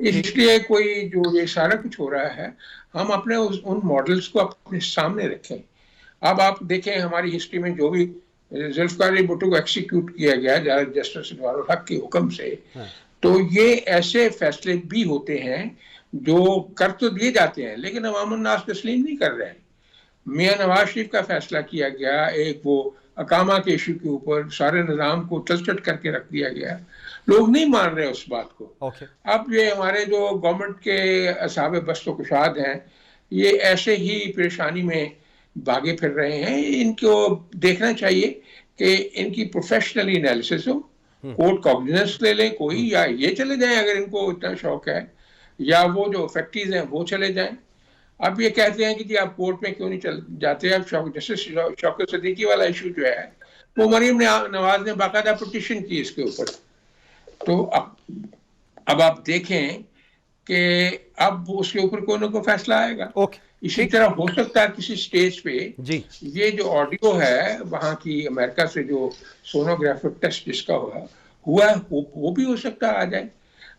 اس لیے کوئی جو یہ سارا کچھ ہو رہا ہے ہم اپنے ان ماڈلز کو اپنے سامنے رکھیں. اب آپ دیکھیں ہماری ہسٹری میں جو بھی ذوالفقار علی بھٹو کو ایکسیکیوٹ کیا گیا جسٹس انوار الحق کے حکم سے, تو یہ ایسے فیصلے بھی ہوتے ہیں جو کر تو دیے جاتے ہیں لیکن عوام الناس تسلیم نہیں کر رہے ہیں. میاں نواز شریف کا فیصلہ کیا گیا, ایک وہ اقامہ کے ایشو کے اوپر سارے نظام کو تلچٹ کر کے رکھ دیا گیا, لوگ نہیں مان رہے اس بات کو. اب یہ ہمارے جو گورنمنٹ کے اصحاب بست و کشاد ہیں یہ ایسے ہی پریشانی میں بھاگے پھر رہے ہیں. ان کو دیکھنا چاہیے کہ ان کی پروفیشنلی انالیسس ہو, کورٹ کاگنیزنس لے لیں کوئی, یا یہ چلے جائیں اگر ان کو اتنا شوق ہے, یا وہ جو فیکٹریز ہیں وہ چلے جائیں. اب یہ کہتے ہیں کہ جی آپ کورٹ میں کیوں نہیں چل جاتے. اب جسٹس شوکت صدیقی والا ایشو جو ہے وہ مریم نواز نے باقاعدہ پٹیشن کی اس کے اوپر. تو اب آپ دیکھیں کہ اب اس کے اوپر کوئی نہ کوئی فیصلہ آئے گا. اسی طرح ہو سکتا ہے کسی سٹیج پہ یہ جو آڈیو ہے وہاں کی امریکہ سے جو سونوگرافک ٹیسٹ جس کا ہوا وہ بھی ہو سکتا آ جائے.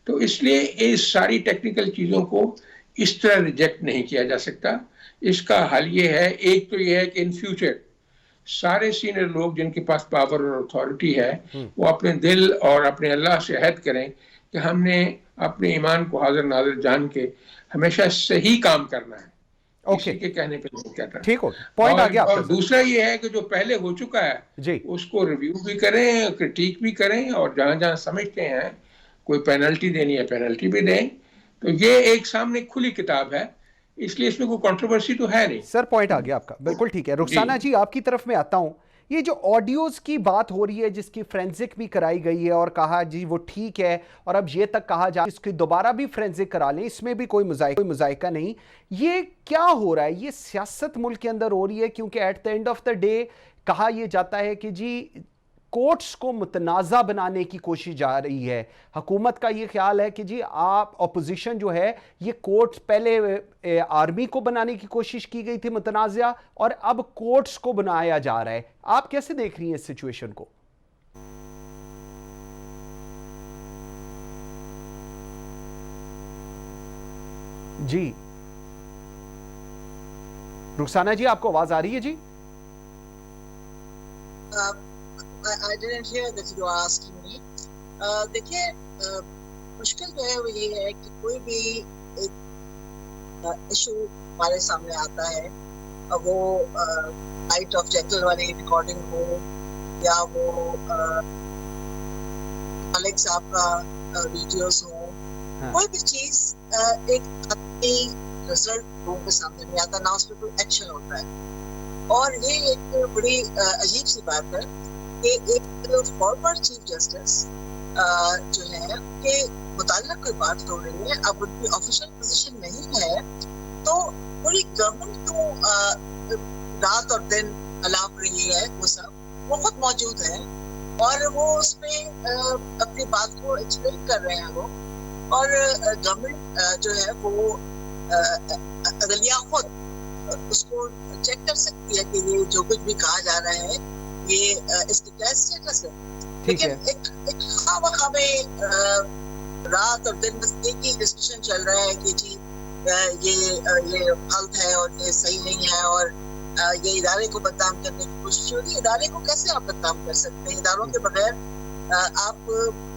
تو اس لیے اس ساری ٹیکنیکل چیزوں کو اس طرح ریجیکٹ نہیں کیا جا سکتا. اس کا حل یہ ہے, ایک تو یہ ہے کہ ان فیوچر سارے سینئر لوگ جن کے پاس پاور اور اتھارٹی ہے وہ اپنے دل اور اپنے اللہ سے عہد کریں کہ ہم نے اپنے ایمان کو حاضر ناظر جان کے ہمیشہ صحیح کام کرنا ہے, کسی کے کہنے پہ نہیں کہتا. اور دوسرا یہ ہے کہ جو پہلے ہو چکا ہے اس کو ریویو بھی کریں, کرٹیک بھی کریں, اور جہاں جہاں سمجھتے ہیں کوئی پینلٹی دینی ہے پینلٹی بھی دیں. تو یہ ایک سامنے کھلی کتاب ہے, اس لیے اس میں کوئی کنٹروورسی تو ہے نہیں. سر پوائنٹ آ گیا آپ کا, بالکل ٹھیک ہے. رخسانہ جی آپ کی طرف میں آتا ہوں. یہ جو آڈیوز کی بات ہو رہی ہے جس کی فرینزک بھی کرائی گئی ہے اور کہا جی وہ ٹھیک ہے, اور اب یہ تک کہا جا اس کی دوبارہ بھی فرینزک کرا لیں, اس میں بھی کوئی مذائقہ نہیں. یہ کیا ہو رہا ہے؟ یہ سیاست ملک کے اندر ہو رہی ہے کیونکہ at the end of the day کہا یہ جاتا ہے کہ جی کورٹس کو متنازع بنانے کی کوشش جا رہی ہے. حکومت کا یہ خیال ہے کہ جی آپ اپوزیشن جو ہے یہ کورٹس پہلے آرمی کو بنانے کی کوشش کی گئی تھی متنازع, اور اب کورٹس کو بنایا جا رہا ہے. آپ کیسے دیکھ رہی ہیں اس سچویشن کو؟ جی رخسانہ جی آپ کو آواز آ رہی ہے؟ جی I didn't hear that you are asking me. دیکھیے مشکل جو ہے وہ یہ ہے کہ کوئی بھی ایک ایشو ہمارے سامنے آتا ہے, وہ نائٹ آف جیکل والی ریکارڈنگ ہو یا وہ ملک صاحب کا ویڈیوز ہو, کوئی بھی چیز ایک خطی رزلٹ لوگوں کے سامنے نہیں آتا, نہ اس پہ کوئی ایکشن ہوتا ہے. اور یہ ایک بڑی عجیب سی بات ہے کہ ایک فارورڈ چیف جسٹس جو ہے کہ متعلق کوئی بات ہو رہی ہے, اب ان کی آفیشیل پوزیشن نہیں ہے تو پوری گورنمنٹ کیوں رات اور دن الاپ رہی ہے, وہ سب وہ خود موجود ہیں اور وہ اس میں اپنی بات کو ایکسپلین کر رہے ہیں وہ. اور گورنمنٹ جو ہے وہ عدلیہ خود اس کو چیک کر سکتی ہے کہ یہ جو کچھ بھی کہا جا رہا ہے یہ اس کی کیا اسٹیٹس ہے. لیکن ایک خواہ میں رات اور دن بس ایک ہی ڈسکشن چل رہا ہے کہ جی یہ غلط ہے اور یہ صحیح نہیں ہے, اور یہ ادارے کو بدنام کرنے کی کوشش ہوتی ہے. ادارے کو کیسے آپ بدنام کر سکتے ہیں؟ اداروں کے بغیر آپ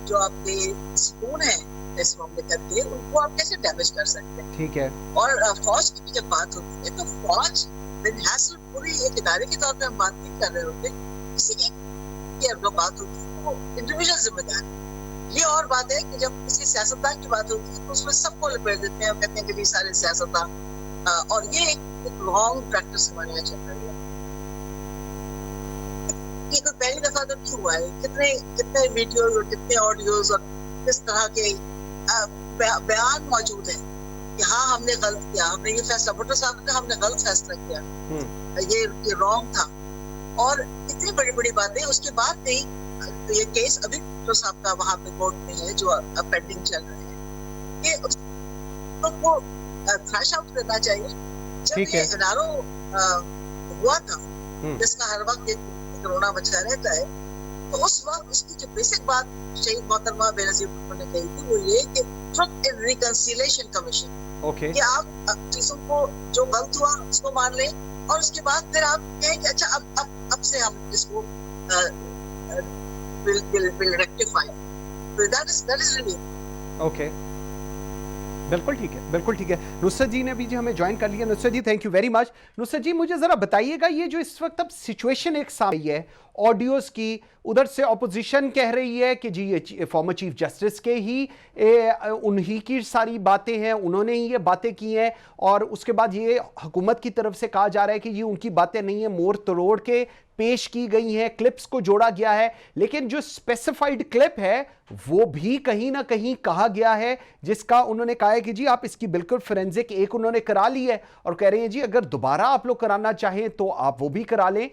جو آپ کے سکون ہیں اس مملکت کے ان کو آپ کیسے ڈیمیج کر سکتے ہیں؟ ٹھیک ہے. اور فوج کی بھی جب بات ہوتی ہے تو فوج بن حاصل پوری ایک ادارے کے طور پہ ہم بات نہیں کر رہے ہوتے, کسی ایک کی اگر بات ہوتی ہے وہ انڈیویجول ذمہ دار ہے. یہ اور بات ہے کہ جب کسی سیاستدان کی بات ہوتی ہے تو اس میں سب کو لپیٹ دیتے ہیں اور کہتے ہیں کہ یہ سارے سیاستدان, اور یہ ایک رانگ پریکٹس ہمارے یہاں چل رہی ہے. یہ تو پہلی دفعہ تو نہیں ہوا ہے, کتنے ویڈیوز اور کتنے آڈیوز اور کس طرح کے بیان موجود ہیں کہ ہاں ہم نے غلط کیا, ہم نے یہ فیصلہ, بھٹو صاحب کا ہم نے غلط فیصلہ کیا, یہ رانگ تھا, اور اتنی بڑی بڑی باتیں. اس کے بعد بھی یہ کیس ابھی بھٹو صاحب کا وہاں پہ کورٹ میں ہے جو اب پینڈنگ چل رہے ہیں, کہ وہ تھریش آؤٹ کرنا چاہیے. جب یہ انارو ہوا تھا جس کا ہر وقت کرونا بچا رہتا ہے, تو اس وقت اس کی جو بیسک بات شہید محترمہ بینظیر بھٹو نے کہی تھی وہ یہ کہ ٹروتھ اینڈ ریکنسیلیشن کمیشن، کہ آپ چیزوں کو جو غلط ہوا اس کو مان لیں اور اس کے بعد پھر آپ کہیں کہ اچھا اب سے ہم اس کو will rectify. That is really okay. بالکل ٹھیک ہے، بالکل ٹھیک ہے. نصرت جی نے بھی ہمیں جوائن کر لیا. نصرت جی تھینک یو ویری مچ. نصرت جی مجھے ذرا بتائیے گا یہ جو اس وقت اب سچویشن ایک سامنے ہے آڈیوز کی، ادھر سے اپوزیشن کہہ رہی ہے کہ جی یہ فارمر چیف جسٹس کے ہی انہی کی ساری باتیں ہیں، انہوں نے ہی یہ باتیں کی ہیں، اور اس کے بعد یہ حکومت کی طرف سے کہا جا رہا ہے کہ یہ ان کی باتیں نہیں ہیں، موڑ توڑ کے پیش کی گئی ہیں، کلپس کو جوڑا گیا ہے. لیکن جو اسپیسیفائڈ کلپ ہے وہ بھی کہیں نہ کہیں کہا گیا ہے جس کا انہوں نے کہا ہے کہ جی آپ اس کی بالکل فورینزک ایک انہوں نے کرا لی ہے اور کہہ رہے ہیں جی اگر دوبارہ آپ لوگ کرانا چاہیں تو آپ وہ بھی کرا لیں.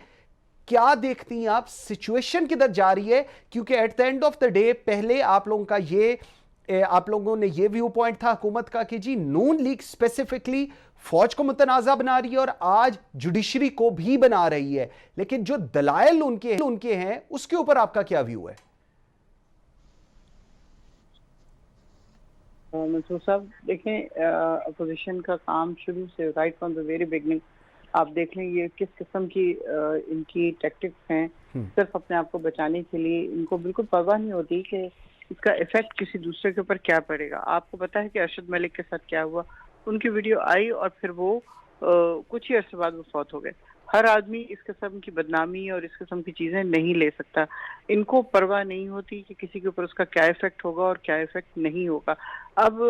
کیا دیکھتی ہیں آپ سچویشن کدھر جا رہی ہے؟ کیونکہ at the end of the day پہلے آپ لوگوں کا آپ لوگوں نے یہ ویو پوائنٹ تھا حکومت کا کہ جی نون لیگ اسپیسیفکلی فوج کو متنازع بنا رہی ہے اور آج جوڈیشری کو بھی بنا رہی ہے، لیکن جو دلائل ان کے ہیں اس کے اوپر آپ کا کیا ویو ہے؟ منصور صاحب دیکھیں، اپوزیشن کا کام شروع سے right from the very beginning آپ دیکھ لیں یہ کس قسم کی ان کی ٹیکٹکس ہیں. صرف اپنے آپ کو بچانے کے لیے ان کو بالکل پرواہ نہیں ہوتی کہ اس کا ایفیکٹ کسی دوسرے کے اوپر کیا پڑے گا. آپ کو پتا ہے کہ ارشد ملک کے ساتھ کیا ہوا، ان کی ویڈیو آئی اور پھر وہ کچھ ہی عرصے بعد وہ فوت ہو گئے. ہر آدمی اس قسم کی بدنامی اور اس قسم کی چیزیں نہیں لے سکتا. ان کو پرواہ نہیں ہوتی کہ کسی کے اوپر اس کا کیا ایفیکٹ ہوگا اور کیا ایفیکٹ نہیں ہوگا. اب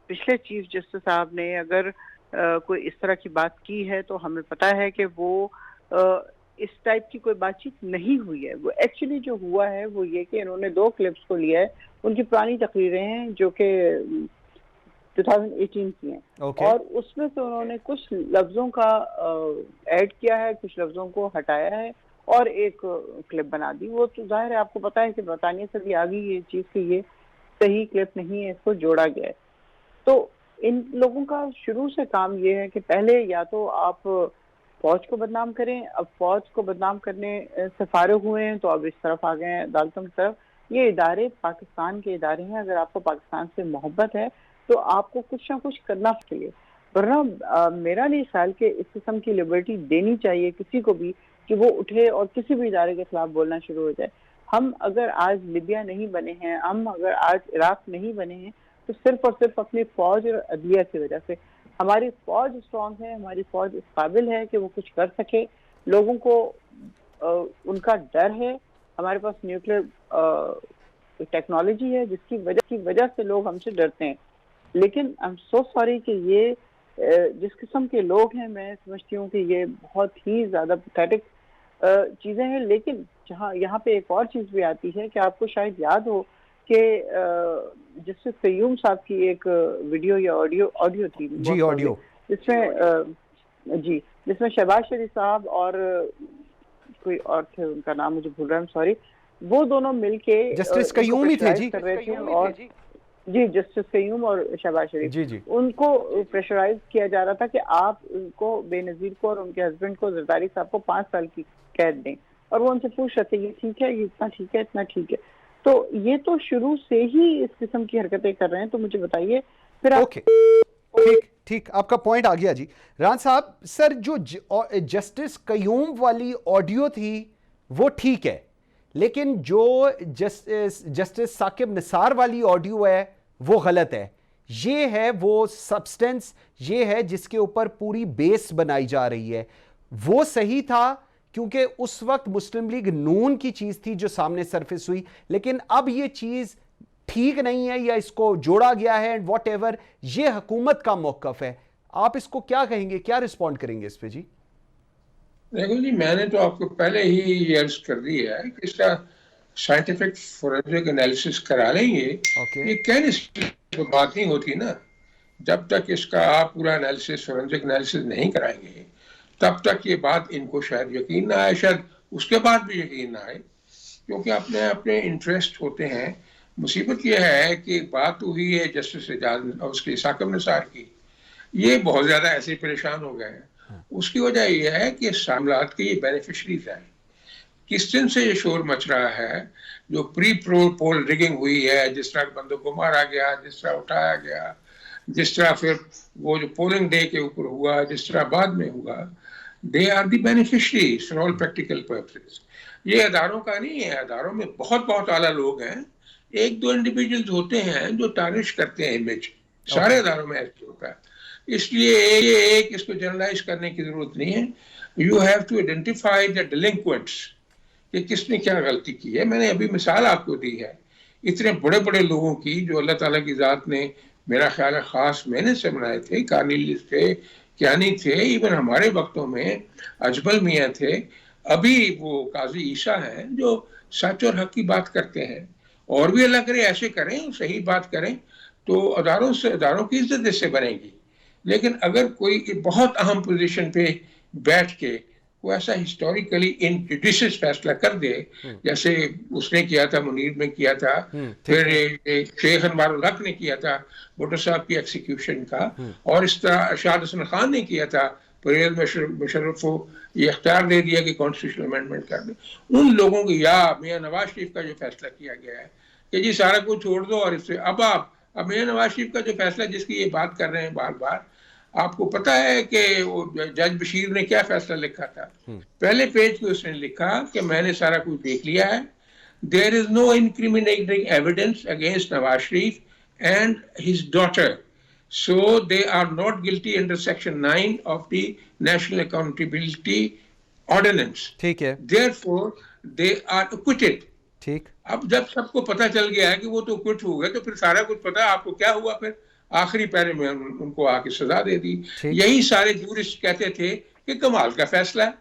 پچھلے چیف جسٹس صاحب نے اگر کوئی اس طرح کی بات کی ہے تو ہمیں پتا ہے کہ وہ اس ٹائپ کی کوئی بات چیت نہیں ہوئی ہے. وہ ایکچولی جو ہوا ہے وہ یہ کہ انہوں نے 2 کلپس کو لیا ہے، ان کی پرانی تقریریں ہیں جو کہ 2018 کی ہیں، اور اس میں سے انہوں نے کچھ لفظوں کا ایڈ کیا ہے، کچھ لفظوں کو ہٹایا ہے اور ایک کلپ بنا دی. وہ تو ظاہر ہے آپ کو پتا ہے کہ برطانیہ سے بھی آ گئی یہ چیز کہ یہ صحیح کلپ نہیں ہے، اس کو جوڑا گیا ہے. تو ان لوگوں کا شروع سے کام یہ ہے کہ پہلے یا تو آپ فوج کو بدنام کریں، اب فوج کو بدنام کرنے سے فارغ ہوئے ہیں تو اب اس طرف آ گئے ہیں عدالتوں کی طرف. یہ ادارے پاکستان کے ادارے ہیں، اگر آپ کو پاکستان سے محبت ہے تو آپ کو کچھ نہ کچھ کرنا چاہیے، ورنہ میرا نہیں خیال کہ اس قسم کی لبرٹی دینی چاہیے کسی کو بھی کہ وہ اٹھے اور کسی بھی ادارے کے خلاف بولنا شروع ہو جائے. ہم اگر آج لیبیا نہیں بنے ہیں، ہم اگر آج عراق نہیں بنے ہیں تو صرف اور صرف اپنی فوج اور عدلیہ کی وجہ سے. ہماری فوج اسٹرانگ ہے، ہماری فوج اس قابل ہے کہ وہ کچھ کر سکے. لوگوں کو ان کا ڈر ہے. ہمارے پاس نیوکلیر ٹیکنالوجی ہے جس کی وجہ سے لوگ ہم سے ڈرتے ہیں. لیکن آئی ایم سو سوری کہ یہ جس قسم کے لوگ ہیں میں سمجھتی ہوں کہ یہ بہت ہی زیادہ پیتھیٹک چیزیں ہیں. لیکن یہاں پہ ایک اور چیز بھی آتی ہے کہ آپ کو شاید یاد ہو کہ جسٹس قیوم صاحب کی ایک ویڈیو یا آڈیو تھی جی آڈیو جس میں شہباز شریف صاحب اور کوئی اور تھے، ان کا نام مجھے بھول رہا ہے، سوری، وہ دونوں مل کے جسٹس قیوم ہی تھے جی کر رہے تھے. اور جی جسٹس قیوم اور شہباز شریف ان کو پریشرائز کیا جا رہا تھا کہ آپ ان کو بے نظیر کو اور ان کے ہسبینڈ کو زرداری صاحب کو 5 سال کی قید دیں. اور وہ ان سے پوچھ رہے تھے یہ ٹھیک ہے، یہ اتنا ٹھیک ہے، اتنا ٹھیک ہے. تو یہ تو شروع سے ہی اس قسم کی حرکتیں کر رہے ہیں. تو مجھے بتائیے پھر اوکے ٹھیک آپ کا پوائنٹ آ گیا جی. رحان صاحب سر جو جسٹس قیوم والی آڈیو تھی وہ ٹھیک ہے، لیکن جو جسٹس ثاقب نثار والی آڈیو ہے وہ غلط ہے. یہ ہے وہ سبسٹنس، یہ ہے جس کے اوپر پوری بیس بنائی جا رہی ہے. وہ صحیح تھا کیونکہ اس وقت مسلم لیگ نون کی چیز تھی جو سامنے سرفیس ہوئی، لیکن اب یہ چیز ٹھیک نہیں ہے یا اس کو جوڑا گیا ہے اینڈ واٹ ایور. یہ حکومت کا موقف ہے. آپ اس کو کیا کہیں گے، کیا رسپونڈ کریں گے اس پہ؟ جی دیکھو جی، میں نے تو آپ کو پہلے ہی یہ عرض کر دی ہے کہ اس کا سائنٹیفک فورینسک انالیسس کرا لیں گے. یہ کہنے سے بات نہیں ہوتی نا. جب تک اس کا آپ پورا انالیسس فورینسک انالیسس نہیں کرائیں گے تب تک یہ بات ان کو شاید یقین نہ آئے، شاید اس کے بعد بھی یقین نہ آئے، کیونکہ اپنے انٹرسٹ ہوتے ہیں. مصیبت یہ ہے کہ بات ہوئی ہے جسٹس اس کی ثاقب نثار کی، یہ بہت زیادہ ایسے پریشان ہو گئے ہیں. اس کی وجہ یہ ہے کہ معاملات کے یہ بینیفیشریز ہیں. کس دن سے یہ شور مچ رہا ہے, جو پری پول ریگنگ ہوئی ہے, جس طرح بندوں کو مارا گیا, جس طرح اٹھایا گیا, جس طرح پھر وہ جو پولنگ ڈے کے اوپر ہوا, جس طرح بعد میں ہوا, they are the beneficiaries for all practical purposes. یہ اداروں کا نہیں ہے, اداروں میں بہت بہت اعلیٰ لوگ ہیں, ایک دو انڈیویجولز ہوتے ہیں جو ٹارنش کرتے ہیں امیج, سارے اداروں میں ایسے ہوتا ہے. اس لیے ایک اس کو جنرلائز کرنے کی ضرورت نہیں ہے. You have to identify the delinquents کہ کس نے کیا غلطی کی ہے. میں نے ابھی مثال آپ کو دی ہے اتنے بڑے بڑے لوگوں کی جو اللہ تعالیٰ کی ذات نے میرا خیال ہے خاص محنت سے بنائے تھے. کارنیلیس تھے, کیانی تھے, ایون ہمارے وقتوں میں اجمل میاں تھے, ابھی وہ قاضی عیسیٰ ہیں جو سچ اور حق کی بات کرتے ہیں. اور بھی اللہ کرے ایسے کریں, صحیح بات کریں تو اداروں کی عزت اس سے بنے گی. لیکن اگر کوئی بہت اہم پوزیشن پہ بیٹھ کے وہ ایسا ہسٹوریکلی انجوڈیشس فیصلہ کر دے, جیسے اس نے کیا تھا, منیر میں کیا تھا, پھر شیخ انوار الحق نے کیا تھا بھٹو صاحب کی ایکسیکیوشن کا, اور اس طرح ارشاد حسن خان نے کیا تھا, پرویز مشرف کو یہ اختیار دے دیا کہ کانسٹیٹیوشنل امینڈمنٹ کر دیں. ان لوگوں کی, یا میاں نواز شریف کا جو فیصلہ کیا گیا ہے کہ جی سارا کچھ چھوڑ دو, اور اس سے اب میاں نواز شریف کا جو فیصلہ جس کی یہ بات کر رہے ہیں بار بار, آپ کو پتا ہے کہ جج بشیر نے کیا فیصلہ لکھا تھا؟ پہلے پیج پہ اس نے لکھا کہ میں نے سارا کچھ دیکھ لیا ہے, there is no incriminating evidence against Nawaz Sharif and his daughter, so they are not guilty under section 9 of the National Accountability Ordinance. ٹھیک ہے, Therefore they are acquitted. ٹھیک. اب جب سب کو پتہ چل گیا ہے کہ وہ تو acquit ہو گئے, تو پھر سارا کچھ پتا آپ کو کیا ہوا, پھر آخری پیرے میں ان کو آ کے سزا دے دی. یہی سارے جورسٹ کہتے تھے کہ کمال کا فیصلہ ہے,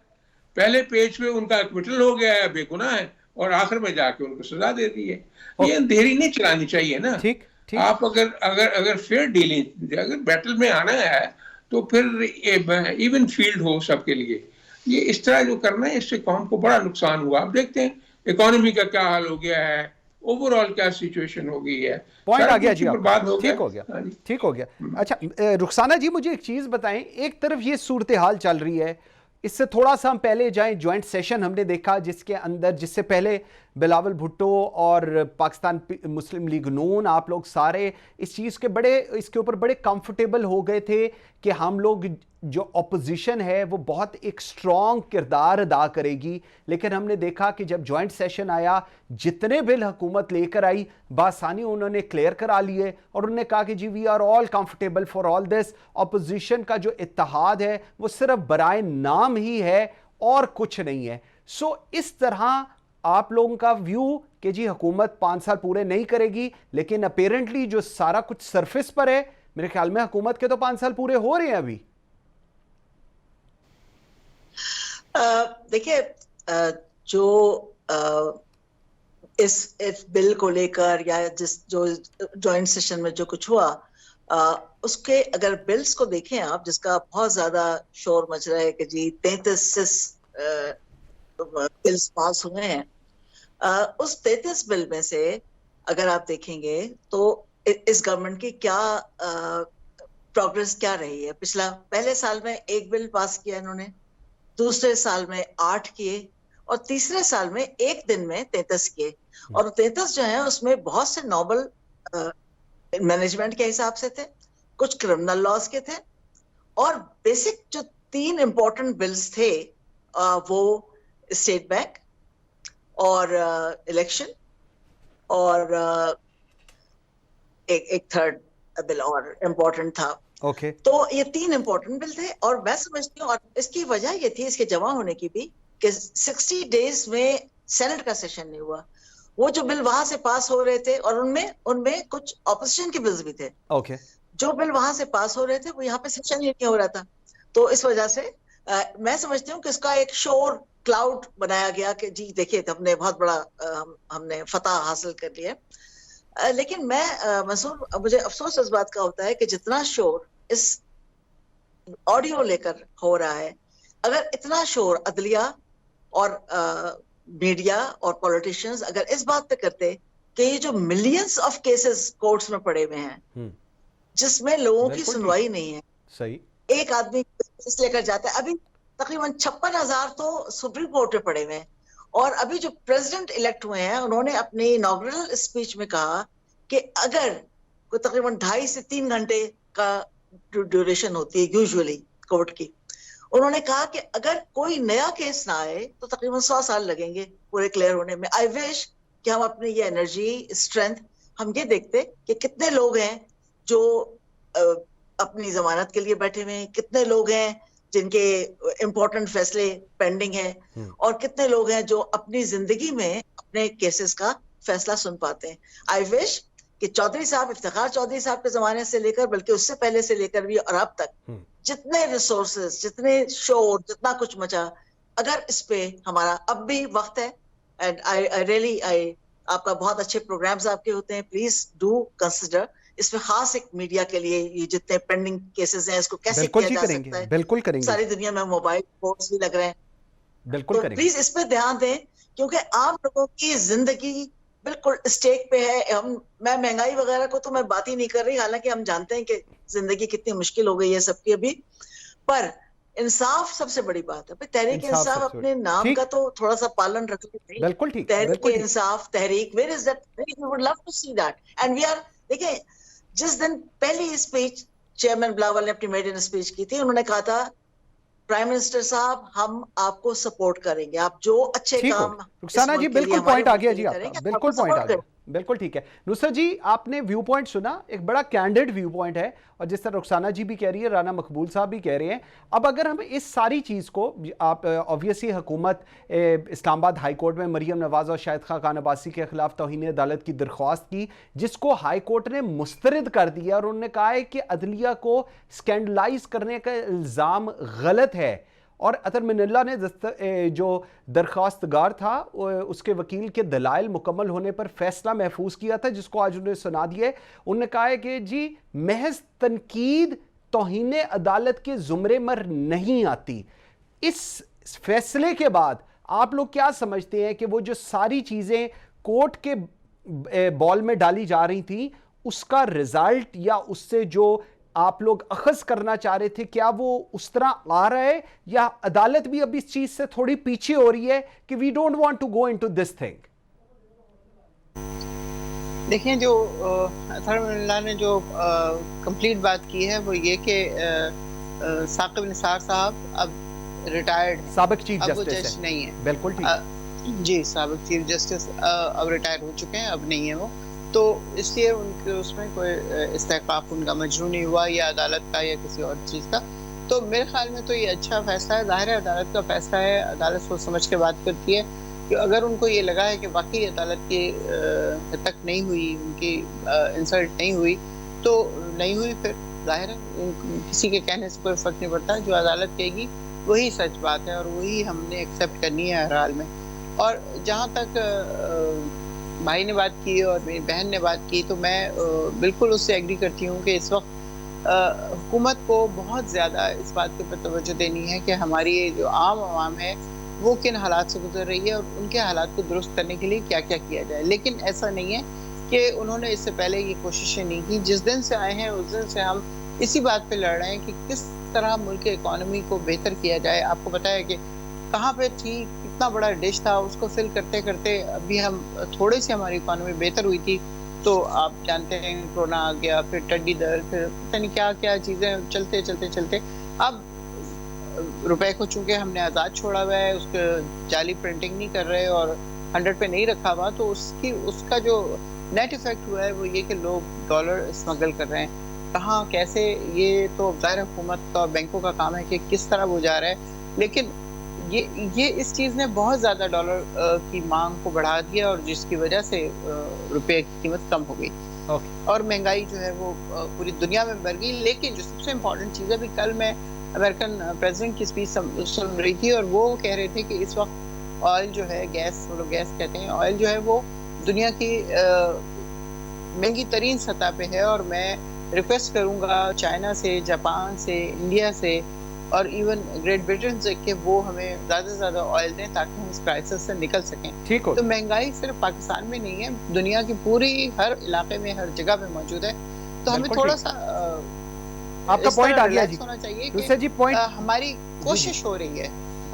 پہلے پیج پہ ان کا ایکویٹل ہو گیا ہے, بے گناہ ہے, اور آخر میں جا کے ان کو سزا دے دی ہے. یہ اندھیری نہیں چلانی چاہیے نا. آپ اگر فیئر ڈیلنگ, اگر بیٹل میں آنا ہے تو پھر ایون فیلڈ ہو سب کے لیے. یہ اس طرح جو کرنا ہے, اس سے قوم کو بڑا نقصان ہوا. آپ دیکھتے ہیں اکانومی کا کیا حال ہو گیا ہے, اوور آل کیا سچویشن ہو گئی ہے. پوائنٹ آ گیا جی, ٹھیک ہو گیا, ہاں جی, ٹھیک ہو گیا. اچھا رخسانہ جی, مجھے ایک چیز بتائیں, ایک طرف یہ صورتحال چل رہی ہے, اس سے تھوڑا سا ہم پہلے جائیں, جوائنٹ سیشن ہم نے دیکھا جس کے اندر, جس سے پہلے بلاول بھٹو اور پاکستان مسلم لیگ نون, آپ لوگ سارے اس چیز کے اس کے اوپر بڑے کمفرٹیبل ہو گئے تھے کہ ہم لوگ جو اپوزیشن ہے وہ بہت ایک سٹرونگ کردار ادا کرے گی. لیکن ہم نے دیکھا کہ جب جوائنٹ سیشن آیا, جتنے بل حکومت لے کر آئی بآسانی انہوں نے کلیئر کرا لیے, اور انہوں نے کہا کہ جی we are all comfortable for all this. Opposition کا جو اتحاد ہے وہ صرف برائے نام ہی ہے اور کچھ نہیں ہے. سو اس طرح آپ لوگوں کا ویو کہ جی حکومت 5 سال پورے نہیں کرے گی, لیکن اپیرنٹلی جو سارا کچھ سرفیس پر ہے, میرے خیال میں حکومت کے تو 5 سال پورے ہو رہے ہیں ابھی. دیکھیے, جو اس بل کو لے کر یا جو جوائنٹ سیشن میں جو کچھ ہوا, اس کے اگر بلز کو دیکھیں آپ, جس کا بہت زیادہ شور مچ رہا ہے کہ جی 33 بلز پاس ہوئے ہیں, اس 33 بل میں سے اگر آپ دیکھیں گے تو اس گورنمنٹ کی کیا پروگرس کیا رہی ہے. پہلے سال میں 1 بل پاس کیا انہوں نے, دوسرے سال میں 8 کیے, اور تیسرے سال میں 1 دن میں 33 کیے. اور 33 جو ہیں اس میں بہت سے نارمل مینجمنٹ کے حساب سے تھے, کچھ کرمنل لاز کے تھے, اور بیسک جو 3 امپورٹنٹ بلز تھے وہ اسٹیٹ بینک اور الیکشن, اور ایک تھرڈ بل اور امپورٹنٹ تھا. تو یہ 3 امپورٹنٹ بل تھے, اور میں سمجھتی ہوں, اور اس کی وجہ یہ تھی اس کے جمع ہونے کی بھی, کہ 60 ڈیز میں سینٹ کا سیشن نہیں ہوا. وہ جو بل وہاں سے پاس ہو رہے تھے, اور ان میں کچھ اپوزیشن کے بلز بھی تھے, جو بل وہاں سے پاس ہو رہے تھے وہ یہاں پہ سیشن ہی نہیں ہو رہا تھا. تو اس وجہ سے میں سمجھتی ہوں کہ اس کا ایک شور کلاؤڈ بنایا گیا کہ جی دیکھیے ہم نے بہت بڑا ہم نے فتح حاصل کر لیا. لیکن میں منصور, مجھے افسوس اس بات کا ہوتا ہے کہ جتنا شور اس آڈیو لے کر ہو رہا ہے, اگر اتنا شور عدلیہ اور میڈیا اور پولیٹیشینز اگر اس بات پہ کرتے کہ یہ جو ملینز آف کیسز کورٹس میں پڑے ہوئے ہیں جس میں لوگوں کی سنوائی نہیں ہے, صحیح, ایک آدمی کیس لے کر جاتا ہے, ابھی تقریباً 56,000 تو سپریم کورٹ میں پڑے ہوئے ہیں, اور ابھی جو پریزیڈنٹ الیکٹ ہوئے ہیں انہوں نے اپنی انوگرل اسپیچ میں کہا کہ اگر کوئی تقریباً 2.5 سے 3 گھنٹے کا ڈیوریشن ہوتی ہے یوزولی کورٹ کی، انہوں نے کہا کہ اگر کوئی نیا کیس نہ آئے تو تقریباً 100 سال لگیں گے پورے کلیئر ہونے میں. آئی وش کہ ہم اپنی یہ انرجی، اسٹرینتھ ہم یہ دیکھتے کہ کتنے لوگ ہیں جو اپنی ضمانت کے لیے بیٹھے ہوئے ہیں، کتنے لوگ ہیں جن کے امپورٹنٹ فیصلے پینڈنگ ہیں، اور کتنے لوگ ہیں جو اپنی زندگی میں اپنے کیسز کا فیصلہ سن پاتے ہیں. آئی وش کہ چودھری صاحب، افتخار چودھری صاحب کے زمانے سے لے کر بلکہ اس سے پہلے سے لے کر بھی اور اب تک جتنے ریسورسز، جتنے شور، جتنا کچھ مچا، اگر اس پہ ہمارا اب بھی وقت ہے. اینڈ آئی ریئلی آپ کا بہت اچھے پروگرامز آپ کے ہوتے ہیں، پلیز ڈو کنسیڈر اس میں خاص ایک میڈیا کے لیے یہ جتنے پینڈنگ کیسز ہیں اس کو کیسے کیا جا سکتا ہے. بالکل کریں گے. ساری دنیا میں موبائل فونز بھی لگ رہے ہیں، بالکل کریں گے. پلیز اس پہ دھیان دیں کیونکہ عام لوگوں کی زندگی بالکل اسٹیک پہ ہے. میں مہنگائی وغیرہ کو تو میں بات ہی نہیں کر رہی، حالانکہ ہم جانتے ہیں کہ زندگی کتنی مشکل ہو گئی ہے سب کی ابھی، پر انصاف سب سے بڑی بات ہے. تحریک انصاف اپنے نام کا تو تھوڑا سا پالن رکھ لیں. بالکل ٹھیک. Tehreek Insaf, Tehreek, where is that? We would love to see that. And we are, دیکھیں جس دن پہلی اسپیچ چیئرمین بلاول نے اپنی میڈین اسپیچ کی تھی، انہوں نے کہا تھا پرائم منسٹر صاحب ہم آپ کو سپورٹ کریں گے، آپ جو اچھے کام. رخسانہ جی بالکل پوائنٹ آ گیا جی آپ کا، بالکل پوائنٹ آ گیا، بالکل ٹھیک ہے. نصرت جی آپ نے ویو پوائنٹ سنا، ایک بڑا کینڈڈ ویو پوائنٹ ہے، اور جس طرح رخسانہ جی بھی کہہ رہی ہے، رانا مقبول صاحب بھی کہہ رہے ہیں. اب اگر ہم اس ساری چیز کو، آپ آبویسلی حکومت اسلام آباد ہائی کورٹ میں مریم نواز اور شاہد خاقان عباسی کے خلاف توہین عدالت کی درخواست کی، جس کو ہائی کورٹ نے مسترد کر دیا، اور انہوں نے کہا ہے کہ عدلیہ کو اسکینڈلائز کرنے کا الزام غلط ہے. اور اطہر من اللہ نے جو درخواستگار تھا اس کے وکیل کے دلائل مکمل ہونے پر فیصلہ محفوظ کیا تھا، جس کو آج انہوں نے سنا دیا ہے. انہوں نے کہا ہے کہ جی محض تنقید توہین عدالت کے زمرے میں نہیں آتی. اس فیصلے کے بعد آپ لوگ کیا سمجھتے ہیں کہ وہ جو ساری چیزیں کورٹ کے بال میں ڈالی جا رہی تھیں، اس کا رزلٹ یا اس سے جو آپ لوگ اخذ کرنا چاہ رہے تھے، کیا وہ اس طرح آ رہا ہے، یا عدالت بھی اب اس چیز سے تھوڑی پیچھے ہو رہی ہے کہ we don't want to go into this thing? دیکھیں، جو اطہر من اللہ نے جو کمپلیٹ بات کی ہے وہ یہ کہ ثاقب نثار صاحب اب ریٹائرڈ ہیں، سابق چیف اب وہ جسٹس جج نہیں ہیں. بالکل ٹھیک جی، سابق چیف جسٹس اب ریٹائر ہو چکے ہیں، اب نہیں ہے وہ. تو اس لیے ان کے اس میں کوئی استحقاق ان کا مجروح نہیں ہوا، یا عدالت کا یا کسی اور چیز کا. تو میرے خیال میں تو یہ اچھا فیصلہ ہے. ظاہر ہے عدالت کا فیصلہ ہے، عدالت سوچ سمجھ کے بات کرتی ہے کہ اگر ان کو یہ لگا ہے کہ واقعی عدالت کی تک نہیں ہوئی، ان کی انسلٹ نہیں ہوئی تو نہیں ہوئی، پھر ظاہر ہے کسی کے کہنے سے کوئی فرق نہیں پڑتا. جو عدالت کہے گی وہی سچ بات ہے، اور وہی ہم نے ایکسیپٹ کرنی ہے ہر حال میں. اور جہاں تک بھائی نے بات کی اور میری بہن نے بات کی، تو میں بالکل اس سے ایگری کرتی ہوں کہ اس وقت حکومت کو بہت زیادہ اس بات کے پر توجہ دینی ہے کہ ہماری جو عام عوام ہے وہ کن حالات سے گزر رہی ہے، اور ان کے حالات کو درست کرنے کے لیے کیا کیا کیا جائے. لیکن ایسا نہیں ہے کہ انہوں نے اس سے پہلے یہ کوششیں نہیں کی. جس دن سے آئے ہیں اس دن سے ہم اسی بات پہ لڑ رہے ہیں کہ کس طرح ملک کی اکانومی کو بہتر کیا جائے. آپ کو پتہ ہے کہ کہاں پہ تھی، کتنا بڑا ڈش تھا، اس کو فل کرتے کرتے ابھی ہم تھوڑے سی ہماری اکانومی بہتر ہوئی تھی، تو آپ جانتے ہیں کرونا آ گیا، پھر ٹڈی در، پھر پتہ نہیں کیا کیا چیزیں چلتے چلتے چلتے اب روپے کو چونکہ ہم نے آزاد چھوڑا ہوا ہے، اس کو جعلی پرنٹنگ نہیں کر رہے اور 100 پہ نہیں رکھا ہوا، تو اس کا جو نیٹ افیکٹ ہوا ہے وہ یہ کہ لوگ ڈالر اسمگل کر رہے ہیں. کہاں کیسے، یہ تو ظاہر حکومت اور بینکوں کا کام ہے کہ کس طرح وہ جا رہا ہے. لیکن یہ اس چیز نے بہت زیادہ ڈالر کی مانگ کو بڑھا دیا، اور جس کی وجہ سے روپے کی قیمت کم ہو گئی، اور مہنگائی جو ہے وہ پوری دنیا میں بڑھ گئی. لیکن جو سب سے امپورٹنٹ چیز ہے، ابھی کل میں امریکن پریزیڈنٹ کی اسپیچ سن رہی تھی، اور وہ کہہ رہے تھے کہ اس وقت آئل جو ہے، گیس، وہ لوگ گیس کہتے ہیں، آئل جو ہے وہ دنیا کی مہنگی ترین سطح پہ ہے. اور میں ریکویسٹ کروں گا چائنا سے، جاپان سے، انڈیا سے اور ایون گریٹ برٹن سے کہ وہ ہمیں زیادہ سے زیادہ آئل دیں تاکہ ہم اس کرائسس سے نکل سکیں. تو مہنگائی صرف پاکستان میں نہیں ہے، دنیا کی پوری ہر علاقے میں، ہر جگہ پہ موجود ہے. تو ہمیں تھوڑا سا آپ کا پوائنٹ آ گیا جی، ہونا چاہیے کہ ہماری کوشش ہو رہی ہے،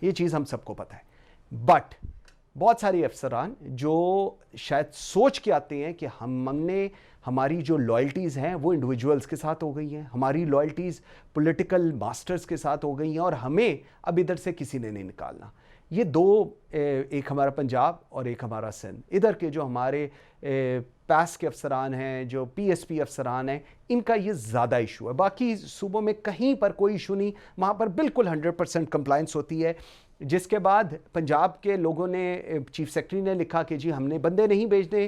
یہ چیز ہم سب کو پتہ ہے. بٹ بہت سارے افسران جو شاید سوچ کے آتے ہیں کہ ہم نے ہماری جو لائلٹیز ہیں وہ انڈیویجولز کے ساتھ ہو گئی ہیں, ہماری لائلٹیز پولیٹیکل ماسٹرز کے ساتھ ہو گئی ہیں اور ہمیں اب ادھر سے کسی نے نہیں نکالنا. یہ دو, ایک ہمارا پنجاب اور ایک ہمارا سندھ, ادھر کے جو ہمارے پیس کے افسران ہیں, جو پی ایس پی افسران ہیں, ان کا یہ زیادہ ایشو ہے. باقی صوبوں میں کہیں پر کوئی ایشو نہیں, وہاں پر بالکل 100% کمپلائنس ہوتی ہے. جس کے بعد پنجاب کے لوگوں نے, چیف سیکرٹری نے لکھا کہ جی ہم نے بندے نہیں بھیجنے,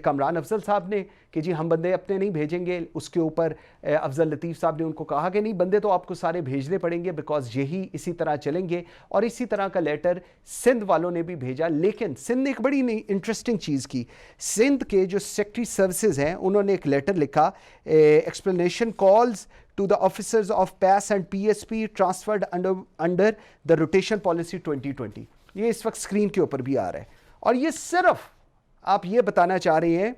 کامران افضل صاحب نے کہ جی ہم بندے اپنے نہیں بھیجیں گے. اس کے اوپر افضل لطیف صاحب نے ان کو کہا کہ نہیں, بندے تو آپ کو سارے بھیجنے پڑیں گے بیکاز یہی اسی طرح چلیں گے. اور اسی طرح کا لیٹر سندھ والوں نے بھی بھیجا. لیکن سندھ نے ایک بڑی انٹرسٹنگ چیز کی. سندھ کے جو سیکرٹری سروسز ہیں انہوں نے ایک لیٹر لکھا, explanation calls to the officers of PAS and PSP transferred under the rotation policy 2020. یہ اس وقت سکرین کے اوپر بھی آ رہا ہے. اور یہ صرف آپ یہ بتانا چاہ رہے ہیں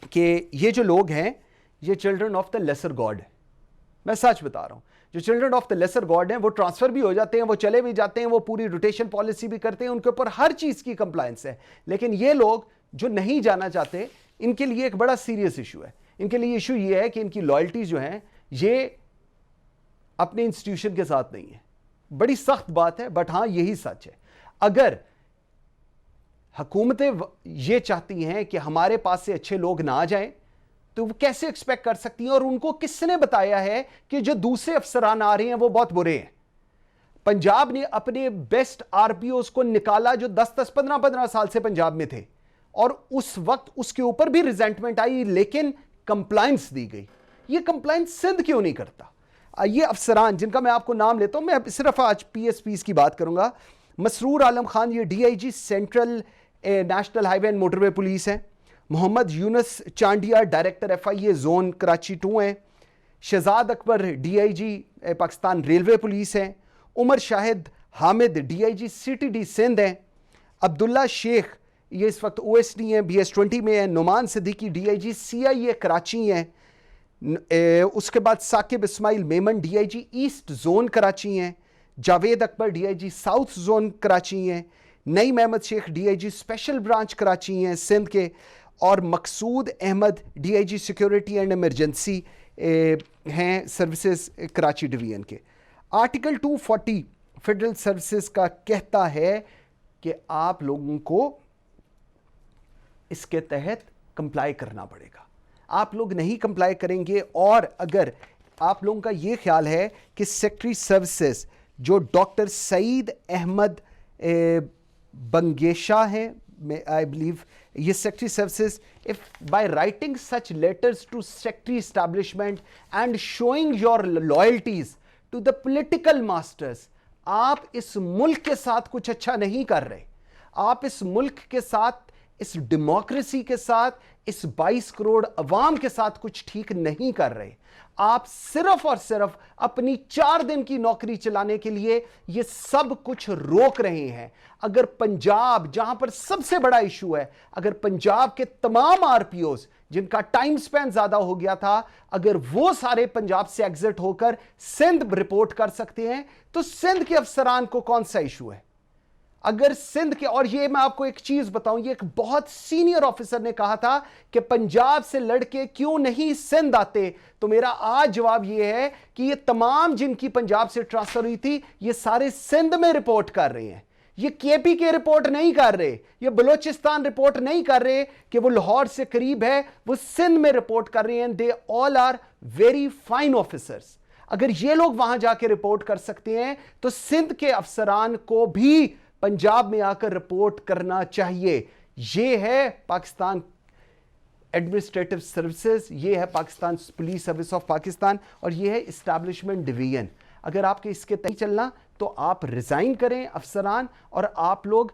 کہ یہ جو لوگ ہیں یہ children of the lesser God ہے. میں سچ بتا رہا ہوں, جو children of the lesser God ہیں وہ ٹرانسفر بھی ہو جاتے ہیں, وہ چلے بھی جاتے ہیں, وہ پوری روٹیشن پالیسی بھی کرتے ہیں, ان کے اوپر ہر چیز کی کمپلائنس ہے. لیکن یہ لوگ جو نہیں جانا چاہتے, ان کے لیے ایک بڑا سیریس ایشو ہے. ان کے لیے ایشو یہ ہے کہ ان کی لائلٹیز جو ہیں یہ اپنے انسٹیٹیوشن کے ساتھ نہیں ہے. بڑی سخت بات ہے, بٹ ہاں یہی سچ ہے. اگر حکومتیں یہ چاہتی ہیں کہ ہمارے پاس سے اچھے لوگ نہ آ جائیں تو وہ کیسے ایکسپیکٹ کر سکتی ہیں؟ اور ان کو کس نے بتایا ہے کہ جو دوسرے افسران آ رہے ہیں وہ بہت برے ہیں؟ پنجاب نے اپنے بیسٹ آر پی اوز کو نکالا جو 10 15 سال سے پنجاب میں تھے, اور اس وقت اس کے اوپر بھی ریزنٹمنٹ آئی, لیکن کمپلائنس دی گئی. یہ کمپلائنس سندھ کیوں نہیں کرتا؟ یہ افسران جن کا میں آپ کو نام لیتا ہوں, میں صرف آج پی ایس پیز کی بات کروں گا. مسرور عالم خان, یہ D I G central national highway and motorway police ہیں. Muhammad Younis Chandia, director F I A zone Karachi 2 ہیں. Shahzad Akbar, D I G Pakistan railway police ہیں. Umar Shahid Hamid, D I G C T D Sindh ہیں. عبداللہ شیخ, یہ اس وقت او ایس ڈی ہیں, بی ایس 20 میں ہیں. Nauman Siddiqui, D I G C I A Karachi ہیں. اس کے بعد Saqib Ismail Memon, D I G east zone Karachi ہیں. Javed Akbar, D I G south zone Karachi ہیں. Naeem Ahmed Sheikh, D I G special branch Karachi ہیں سندھ کے. اور Maqsood Ahmed, D I G security and emergency ہیں سروسز کراچی ڈویژن کے. آرٹیکل 240 فیڈرل سروسز کا کہتا ہے کہ آپ لوگوں کو اس کے تحت کمپلائی کرنا پڑے گا. آپ لوگ نہیں کمپلائی کریں گے, اور اگر آپ لوگوں کا یہ خیال ہے کہ سیکرٹری سروسز جو ڈاکٹر سعید احمد بنگیشا ہیں, I believe یہ secretary services, if by writing such letters to secretary establishment and showing your loyalties to the political masters, آپ اس ملک کے ساتھ کچھ اچھا نہیں کر رہے. آپ اس ملک کے ساتھ, اس ڈیموکریسی کے ساتھ, اس 22 کروڑ عوام کے ساتھ کچھ ٹھیک نہیں کر رہے. آپ صرف اور صرف اپنی 4 دن کی نوکری چلانے کے لیے یہ سب کچھ روک رہے ہیں. اگر پنجاب, جہاں پر سب سے بڑا ایشو ہے, اگر پنجاب کے تمام آر پی اوز جن کا ٹائم سپین زیادہ ہو گیا تھا, اگر وہ سارے پنجاب سے ایگزٹ ہو کر سندھ رپورٹ کر سکتے ہیں, تو سندھ کے افسران کو کون سا ایشو ہے؟ اگر سندھ کے, اور یہ میں آپ کو ایک چیز بتاؤں, یہ ایک بہت سینئر آفیسر نے کہا تھا کہ پنجاب سے لڑکے کیوں نہیں سندھ آتے, تو میرا آج جواب یہ ہے کہ یہ تمام جن کی پنجاب سے ٹرانسفر ہوئی تھی یہ سارے سندھ میں رپورٹ کر رہے ہیں. یہ کے پی کے رپورٹ نہیں کر رہے, یہ بلوچستان رپورٹ نہیں کر رہے کہ وہ لاہور سے قریب ہے, وہ سندھ میں رپورٹ کر رہے ہیں. دے آل آر ویری فائن آفیسرز. اگر یہ لوگ وہاں جا کے رپورٹ کر سکتے ہیں تو سندھ کے افسران کو بھی پنجاب میں آ کر رپورٹ کرنا چاہیے. یہ ہے پاکستان ایڈمنسٹریٹو سروسز, یہ ہے Pakistan police service of Pakistan, اور یہ ہے اسٹیبلشمنٹ ڈویژن. اگر آپ کے اس کے تحت چلنا تو آپ ریزائن کریں افسران, اور آپ لوگ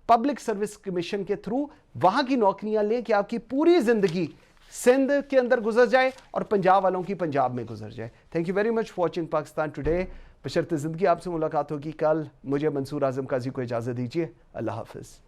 پبلک سروس کمیشن کے تھرو وہاں کی نوکریاں لیں کہ آپ کی پوری زندگی سندھ کے اندر گزر جائے اور پنجاب والوں کی پنجاب میں گزر جائے. Thank you very much for watching Pakistan today. بشرط زندگی آپ سے ملاقات ہوگی کل. مجھے منصور اعظم قاضی کو اجازت دیجیے. اللہ حافظ.